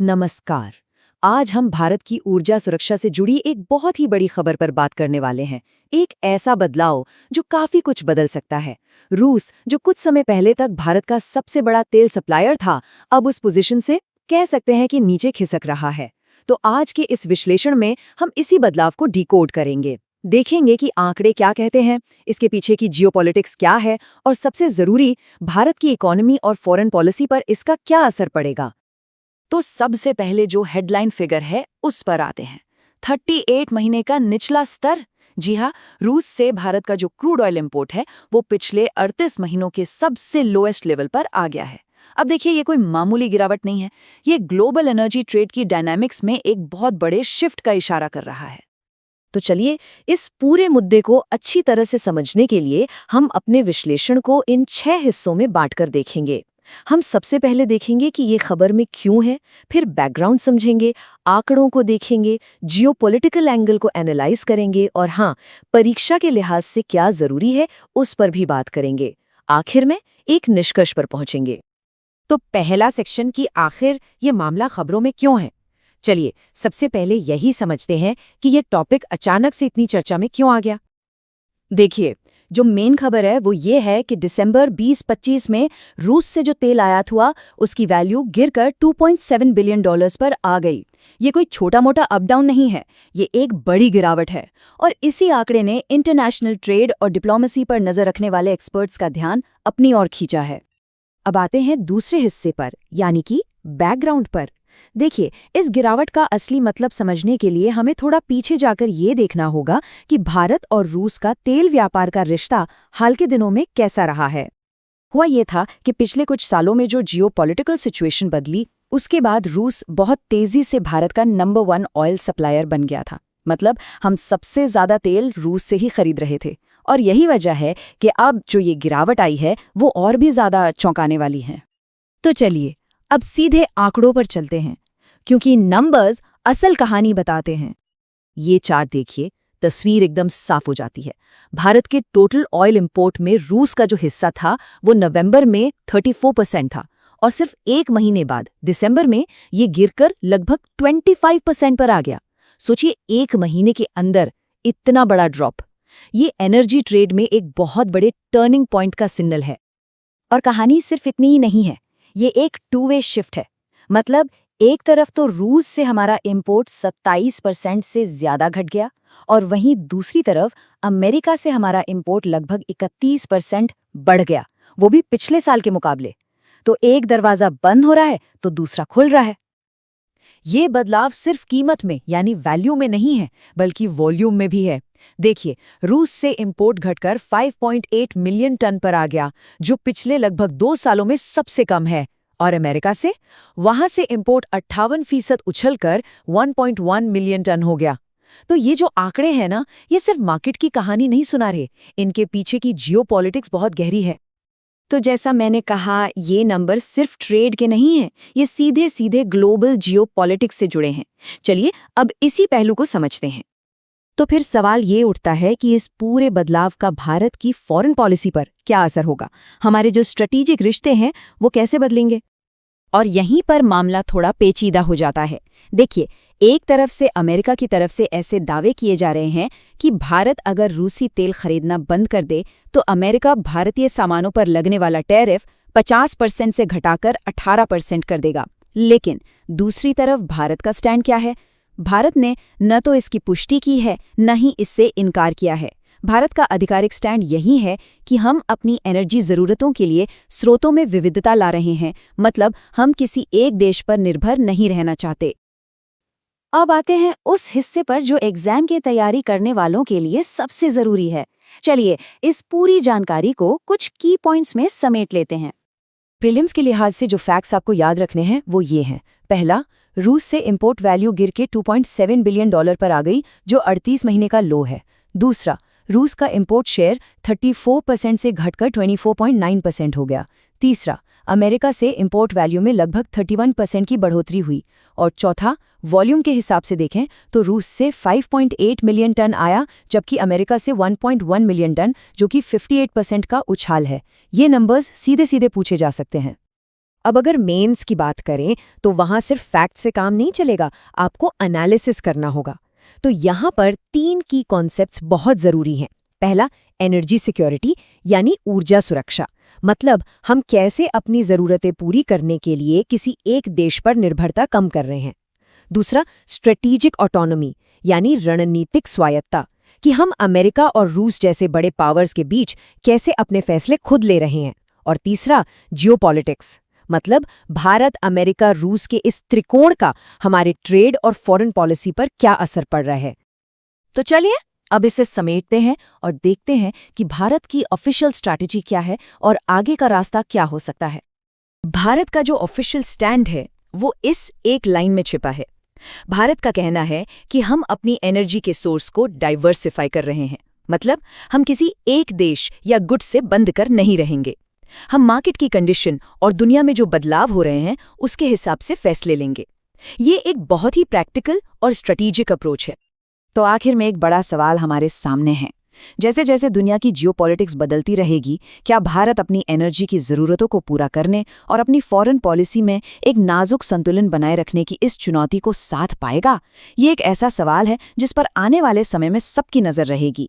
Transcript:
नमस्कार। आज हम भारत की ऊर्जा सुरक्षा से जुड़ी एक बहुत ही बड़ी खबर पर बात करने वाले हैं। एक ऐसा बदलाव जो काफी कुछ बदल सकता है। रूस, जो कुछ समय पहले तक भारत का सबसे बड़ा तेल सप्लायर था, अब उस पोजीशन से कह सकते हैं कि नीचे खिसक रहा है। तो आज के इस विश्लेषण में हम इसी बदलाव को डिकोड करेंगे। देखेंगे कि आंकड़े क्या कहते हैं, इसके पीछे की जियोपॉलिटिक्स क्या है और सबसे जरूरी, भारत की इकोनॉमी और फॉरेन पॉलिसी पर इसका क्या असर पड़ेगा। तो सबसे पहले जो हेडलाइन फिगर है उस पर आते हैं। 38 महीने का निचला स्तर। जी हाँ, रूस से भारत का जो क्रूड ऑयल इंपोर्ट है वो पिछले 38 महीनों के सबसे लोएस्ट लेवल पर आ गया है। अब देखिए, ये कोई मामूली गिरावट नहीं है, ये ग्लोबल एनर्जी ट्रेड की डायनामिक्स में एक बहुत बड़े शिफ्ट का इशारा कर रहा है। तो चलिए, इस पूरे मुद्दे को अच्छी तरह से समझने के लिए हम अपने विश्लेषण को इन 6 हिस्सों में बांटकर देखेंगे। हम सबसे पहले देखेंगे कि ये खबर में क्यों है, फिर बैकग्राउंड समझेंगे, आंकड़ों को देखेंगे, जियोपॉलिटिकल एंगल को एनालाइज करेंगे और हाँ, परीक्षा के लिहाज से क्या जरूरी है उस पर भी बात करेंगे। आखिर में एक निष्कर्ष पर पहुंचेंगे। तो पहला सेक्शन की आखिर ये मामला खबरों में क्यों है। चलिए, सबसे पहले यही समझते हैं कि ये टॉपिक अचानक से इतनी चर्चा में क्यों आ गया। देखिए, जो मेन खबर है वो ये है कि दिसंबर 2025 में रूस से जो तेल आयात हुआ उसकी वैल्यू गिरकर $2.7 बिलियन पर आ गई। ये कोई छोटा मोटा अप डाउन नहीं है, ये एक बड़ी गिरावट है। और इसी आंकड़े ने इंटरनेशनल ट्रेड और डिप्लोमेसी पर नजर रखने वाले एक्सपर्ट्स का ध्यान अपनी ओर खींचा है। अब आते हैं दूसरे हिस्से पर, यानी कि बैकग्राउंड पर। देखिए, इस गिरावट का असली मतलब समझने के लिए हमें थोड़ा पीछे जाकर ये देखना होगा कि भारत और रूस का तेल व्यापार का रिश्ता हाल के दिनों में कैसा रहा है। हुआ ये था कि पिछले कुछ सालों में जो जियोपॉलिटिकल सिचुएशन बदली, उसके बाद रूस बहुत तेजी से भारत का नंबर 1 ऑयल सप्लायर बन गया था। मतलब हम सबसे ज्यादा तेल रूस से ही खरीद रहे थे। और यही वजह है कि अब जो ये गिरावट आई है वो और भी ज्यादा चौंकाने वाली है। तो चलिए, अब सीधे आंकड़ों पर चलते हैं, क्योंकि नंबर्स असल कहानी बताते हैं। ये चार्ट देखिए, तस्वीर एकदम साफ हो जाती है। भारत के टोटल ऑयल इंपोर्ट में रूस का जो हिस्सा था वो नवंबर में 34% था और सिर्फ एक महीने बाद दिसंबर में ये गिरकर लगभग 25% पर आ गया। सोचिए, एक महीने के अंदर इतना बड़ा ड्रॉप। ये एनर्जी ट्रेड में एक बहुत बड़े टर्निंग पॉइंट का सिग्नल है। और कहानी सिर्फ इतनी ही नहीं है, ये एक 2 वे शिफ्ट है। मतलब एक तरफ तो रूस से हमारा इंपोर्ट 27% से ज्यादा घट गया और वहीं दूसरी तरफ अमेरिका से हमारा इंपोर्ट लगभग 31% बढ़ गया, वो भी पिछले साल के मुकाबले। तो एक दरवाजा बंद हो रहा है तो दूसरा खुल रहा है। ये बदलाव सिर्फ कीमत में यानी वैल्यू में नहीं है, बल्कि वॉल्यूम में भी है। देखिए, रूस से इंपोर्ट घटकर 5.8 मिलियन टन पर आ गया, जो पिछले लगभग 2 सालों में सबसे कम है। और अमेरिका से, वहां से इंपोर्ट 58% उछलकर 1.1 मिलियन टन हो गया। तो ये जो आंकड़े हैं ना, ये सिर्फ मार्केट की कहानी नहीं सुना रहे, इनके पीछे की जियोपॉलिटिक्स बहुत गहरी है। तो जैसा मैंने कहा, ये नंबर सिर्फ ट्रेड के नहीं हैं, ये सीधे सीधे ग्लोबल जियोपॉलिटिक्स से जुड़े हैं। चलिए, अब इसी पहलू को समझते हैं। तो फिर सवाल ये उठता है कि इस पूरे बदलाव का भारत की फॉरेन पॉलिसी पर क्या असर होगा। हमारे जो स्ट्रेटेजिक रिश्ते हैं वो कैसे बदलेंगे। और यहीं पर मामला थोड़ा पेचीदा हो जाता है। देखिए, एक तरफ से अमेरिका की तरफ से ऐसे दावे किए जा रहे हैं कि भारत अगर रूसी तेल खरीदना बंद कर दे तो अमेरिका भारतीय सामानों पर लगने वाला टैरिफ 50% से घटाकर 18% कर देगा। लेकिन दूसरी तरफ भारत का स्टैंड क्या है? भारत ने न तो इसकी पुष्टि की है, न ही इससे इनकार किया है। भारत का आधिकारिक स्टैंड यही है कि हम अपनी एनर्जी ज़रूरतों के लिए स्रोतों में विविधता ला रहे हैं। मतलब हम किसी एक देश पर निर्भर नहीं रहना चाहते। अब आते हैं उस हिस्से पर जो एग्जाम की तैयारी करने वालों के लिए सबसे ज़रूरी है। चलिए, इस पूरी जानकारी को कुछ की पॉइंट्स में समेट लेते हैं। प्रीलिम्स के लिहाज से जो फैक्ट्स आपको याद रखने हैं वो ये हैं। पहला, रूस से इंपोर्ट वैल्यू गिर के $2.7 बिलियन पर आ गई, जो 38 महीने का लो है। दूसरा, रूस का इंपोर्ट शेयर 34% से घटकर 24.9% हो गया। तीसरा, अमेरिका से इंपोर्ट वैल्यू में लगभग 31% की बढ़ोतरी हुई। और चौथा, वॉल्यूम के हिसाब से देखें तो रूस से 5.8 मिलियन टन आया, जबकि अमेरिका से 1.1 मिलियन टन, जो कि 58% का उछाल है। ये नंबर्स सीधे सीधे पूछे जा सकते हैं। अब अगर मेंस की बात करें तो वहां सिर्फ फैक्ट से काम नहीं चलेगा, आपको एनालिसिस करना होगा। तो यहाँ पर 3 की कॉन्सेप्ट्स बहुत जरूरी हैं। पहला, एनर्जी सिक्योरिटी यानी ऊर्जा सुरक्षा। मतलब हम कैसे अपनी जरूरतें पूरी करने के लिए किसी एक देश पर निर्भरता कम कर रहे हैं। दूसरा, स्ट्रेटेजिक ऑटोनॉमी यानी रणनीतिक स्वायत्ता, कि हम अमेरिका और रूस जैसे बड़े पावर्स के बीच कैसे अपने फैसले खुद ले रहे हैं। और तीसरा, जियोपॉलिटिक्स, मतलब भारत, अमेरिका, रूस के इस त्रिकोण का हमारे ट्रेड और फॉरेन पॉलिसी पर क्या असर पड़ रहा है। तो चलिए अब इसे समेटते हैं और देखते हैं कि भारत की ऑफिशियल स्ट्रैटेजी क्या है और आगे का रास्ता क्या हो सकता है। भारत का जो ऑफिशियल स्टैंड है वो इस एक लाइन में छिपा है। भारत का कहना है कि हम अपनी एनर्जी के सोर्स को डाइवर्सिफाई कर रहे हैं। मतलब हम किसी एक देश या गुड्स से बंद कर नहीं रहेंगे। हम मार्केट की कंडीशन और दुनिया में जो बदलाव हो रहे हैं उसके हिसाब से फैसले लेंगे। ये एक बहुत ही प्रैक्टिकल और स्ट्रेटेजिक अप्रोच है। तो आखिर में एक बड़ा सवाल हमारे सामने है। जैसे जैसे दुनिया की जियोपॉलिटिक्स बदलती रहेगी, क्या भारत अपनी एनर्जी की ज़रूरतों को पूरा करने और अपनी फॉरेन पॉलिसी में एक नाजुक संतुलन बनाए रखने की इस चुनौती को साथ पाएगा? ये एक ऐसा सवाल है जिस पर आने वाले समय में सबकी नज़र रहेगी।